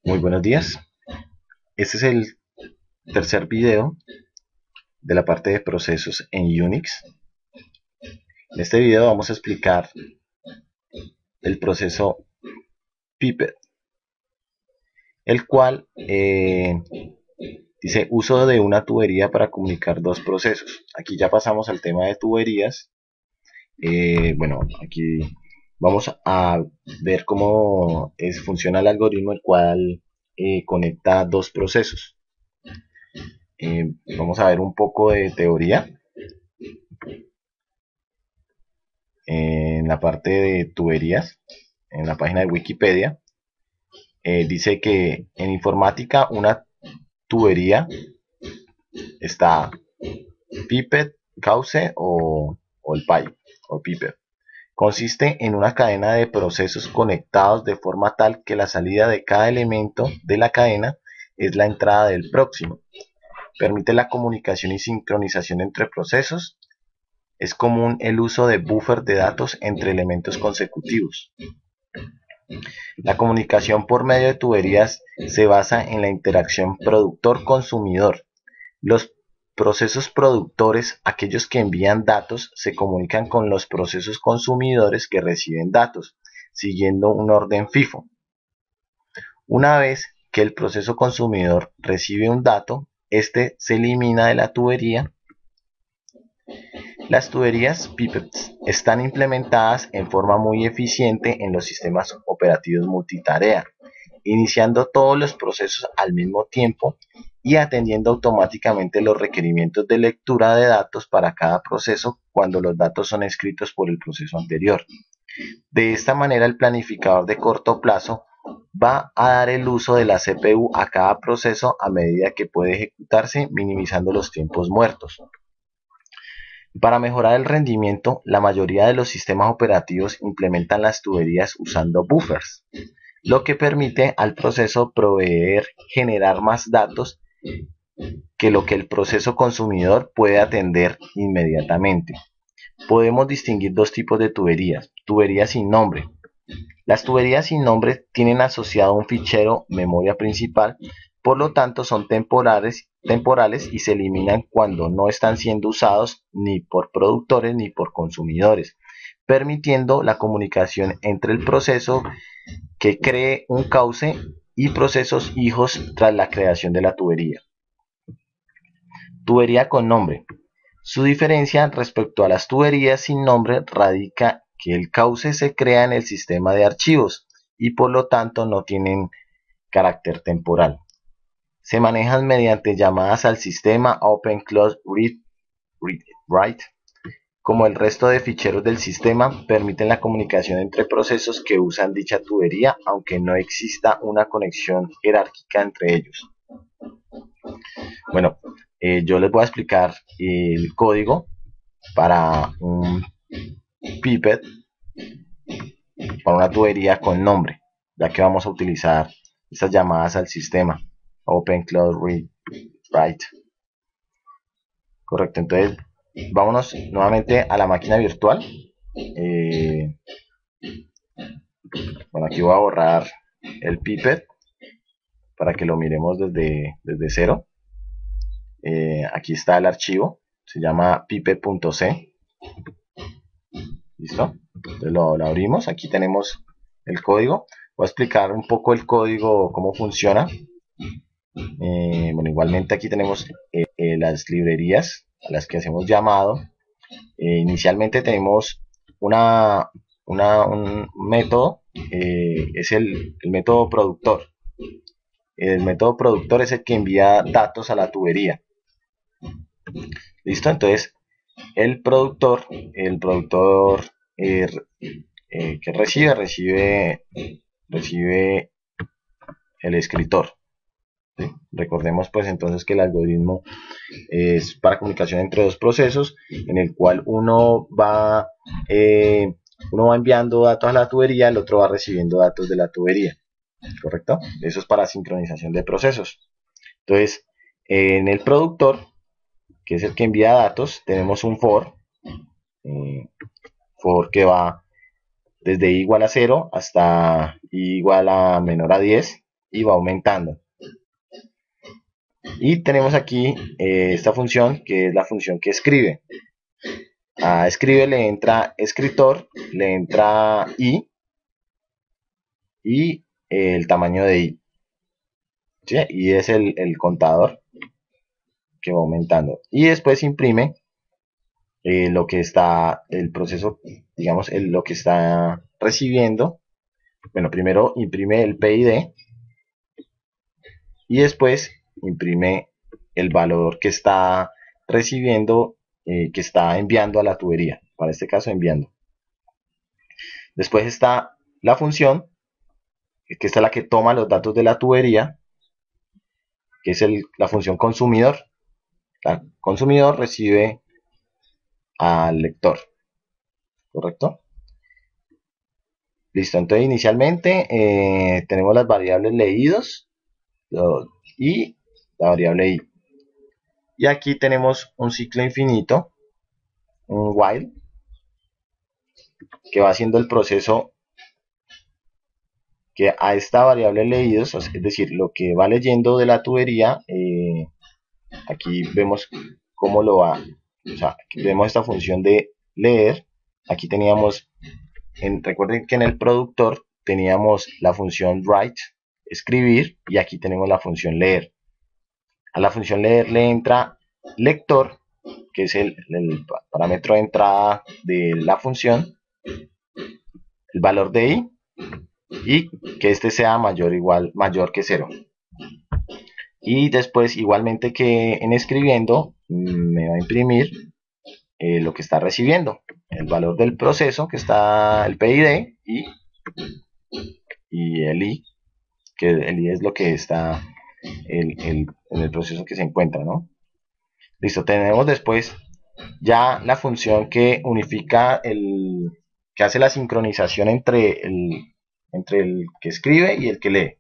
Muy buenos días. Este es el tercer video de la parte de procesos en Unix. En este video vamos a explicar el proceso Pipet, el cual dice uso de una tubería para comunicar dos procesos. Aquí ya pasamos al tema de tuberías. Bueno, aquí vamos a ver cómo funciona el algoritmo el cual conecta dos procesos. Vamos a ver un poco de teoría en la parte de tuberías, en la página de Wikipedia. Dice que en informática una tubería está pipet, cauce o el pipe o pipet. Consiste en una cadena de procesos conectados de forma tal que la salida de cada elemento de la cadena es la entrada del próximo. Permite la comunicación y sincronización entre procesos. Es común el uso de buffer de datos entre elementos consecutivos. La comunicación por medio de tuberías se basa en la interacción productor-consumidor. Los procesos productores, aquellos que envían datos, se comunican con los procesos consumidores que reciben datos, siguiendo un orden FIFO. Una vez que el proceso consumidor recibe un dato, este se elimina de la tubería. Las tuberías Pipets están implementadas en forma muy eficiente en los sistemas operativos multitarea, iniciando todos los procesos al mismo tiempo y atendiendo automáticamente los requerimientos de lectura de datos para cada proceso cuando los datos son escritos por el proceso anterior. De esta manera, el planificador de corto plazo va a dar el uso de la CPU a cada proceso a medida que puede ejecutarse, minimizando los tiempos muertos. Para mejorar el rendimiento, la mayoría de los sistemas operativos implementan las tuberías usando buffers, lo que permite al proceso generar más datos que lo que el proceso consumidor puede atender inmediatamente. Podemos distinguir dos tipos de tuberías. Tuberías sin nombre. Las tuberías sin nombre tienen asociado un fichero memoria principal, por lo tanto son temporales y se eliminan cuando no están siendo usados ni por productores ni por consumidores, permitiendo la comunicación entre el proceso que cree un cauce y procesos hijos tras la creación de la tubería. Tubería con nombre. Su diferencia respecto a las tuberías sin nombre radica que el cauce se crea en el sistema de archivos y por lo tanto no tienen carácter temporal. Se manejan mediante llamadas al sistema open, close, read, write. Como el resto de ficheros del sistema, permiten la comunicación entre procesos que usan dicha tubería, aunque no exista una conexión jerárquica entre ellos. Bueno, yo les voy a explicar el código para un pipet, para una tubería con nombre, ya que vamos a utilizar estas llamadas al sistema open, close, read, write. Correcto, entonces vámonos nuevamente a la máquina virtual. Bueno, aquí voy a borrar el pipet para que lo miremos desde cero. Aquí está el archivo, se llama pipet.c. ¿Listo? Entonces lo abrimos, aquí tenemos el código. Voy a explicar un poco el código, cómo funciona. Bueno, igualmente aquí tenemos las librerías a las que hacemos llamado. Inicialmente tenemos un método, es el método productor. El método productor es el que envía datos a la tubería. ¿Listo? Entonces, el productor que recibe el escritor. ¿Sí? Recordemos pues entonces que el algoritmo es para comunicación entre dos procesos, en el cual uno va enviando datos a la tubería, el otro va recibiendo datos de la tubería. ¿Correcto? Eso es para sincronización de procesos. Entonces, en el productor, que es el que envía datos, tenemos un for que va desde i igual a 0 hasta i igual a menor a 10 y va aumentando. Y tenemos aquí esta función que es la función que escribe. A escribe le entra escritor, le entra i y el tamaño de i. ¿Sí? Y es el contador que va aumentando. Y después imprime lo que está, el proceso, digamos, lo que está recibiendo. Bueno, primero imprime el PID y después imprime el valor que está recibiendo, que está enviando a la tubería. Para este caso, enviando. Después está la función, que esta es la que toma los datos de la tubería, que es la función consumidor. El consumidor recibe al lector, ¿correcto? Listo, entonces inicialmente tenemos las variables leídos y la variable i. Y aquí tenemos un ciclo infinito, un while, que va haciendo el proceso que a esta variable leídos, es decir, lo que va leyendo de la tubería, aquí vemos cómo lo va, o sea, aquí vemos esta función de leer. Aquí teníamos, recuerden que en el productor teníamos la función write, escribir, y aquí tenemos la función leer. A la función leer le entra lector, que es el parámetro de entrada de la función, el valor de i, y que este sea mayor que 0. Y después, igualmente que en escribiendo, me va a imprimir lo que está recibiendo, el valor del proceso, que está el PID, y el i, que el i es lo que está en el proceso que se encuentra, ¿no? Listo, tenemos después ya la función que unifica que hace la sincronización entre el que escribe y el que lee.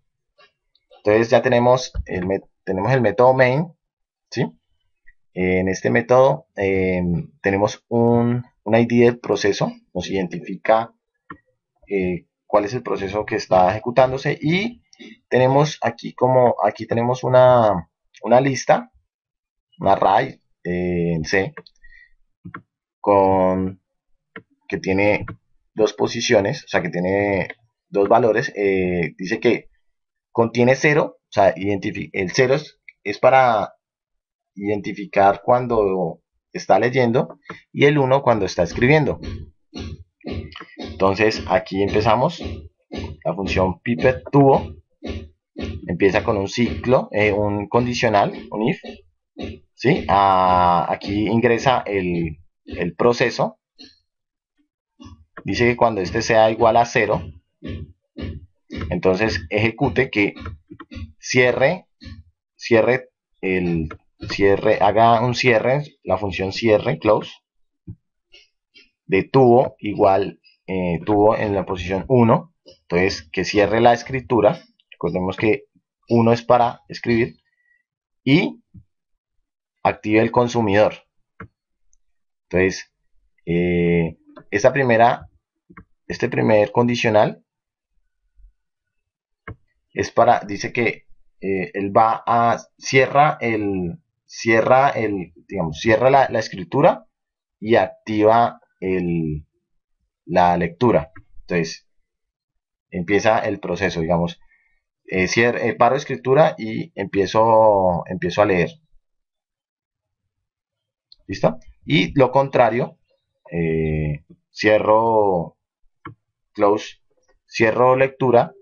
Entonces ya tenemos el método main, ¿sí? En este método tenemos un ID del proceso, nos identifica cuál es el proceso que está ejecutándose, y tenemos aquí tenemos una lista, un array en C, que tiene dos posiciones, o sea que tiene dos valores. Dice que contiene 0, o sea, el 0 es para identificar cuando está leyendo, y el 1 cuando está escribiendo. Entonces aquí empezamos. La función pipet tubo empieza con un ciclo, un condicional, un if, ¿sí? Aquí ingresa el proceso. Dice que cuando este sea igual a 0, entonces ejecute que haga un cierre, la función cierre, close, de tubo igual, tubo en la posición 1, entonces que cierre la escritura. Recordemos que 1 es para escribir, y active el consumidor. Entonces, este primer condicional es dice que él va a cierra la escritura y activa la lectura. Entonces, empieza el proceso, digamos, paro escritura y empiezo a leer. ¿Listo? Y lo contrario, cierro lectura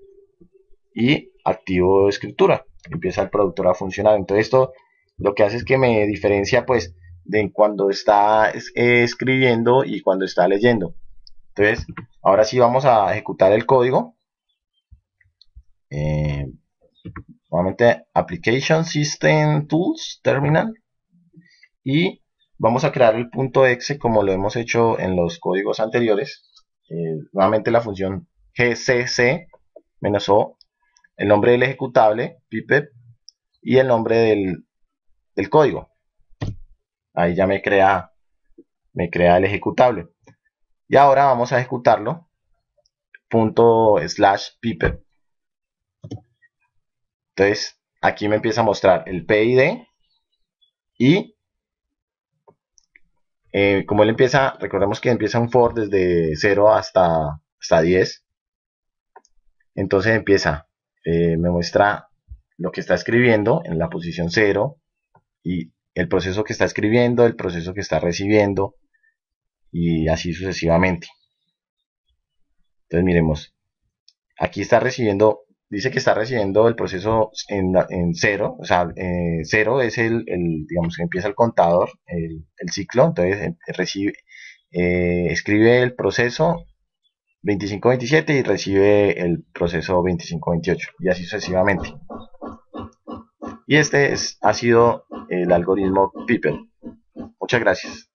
y activo escritura. Empieza el productor a funcionar. Entonces esto lo que hace es que me diferencia, pues, de cuando está escribiendo y cuando está leyendo. Entonces, ahora sí vamos a ejecutar el código. Nuevamente, Application System Tools Terminal, y vamos a crear el punto .exe como lo hemos hecho en los códigos anteriores. Nuevamente la función gcc-o, el nombre del ejecutable, pipet, y el nombre del código. Ahí ya me crea el ejecutable. Y ahora vamos a ejecutarlo. ./piper. Entonces, aquí me empieza a mostrar el PID y como él empieza, recordemos que empieza un for desde 0 hasta 10. Entonces empieza, me muestra lo que está escribiendo en la posición 0 y el proceso que está escribiendo, el proceso que está recibiendo y así sucesivamente. Entonces miremos, aquí está recibiendo, dice que está recibiendo el proceso en 0, o sea, 0 es digamos que empieza el contador, el ciclo, entonces escribe el proceso 25-27 y recibe el proceso 25-28 y así sucesivamente. Y este ha sido el algoritmo Piper. Muchas gracias.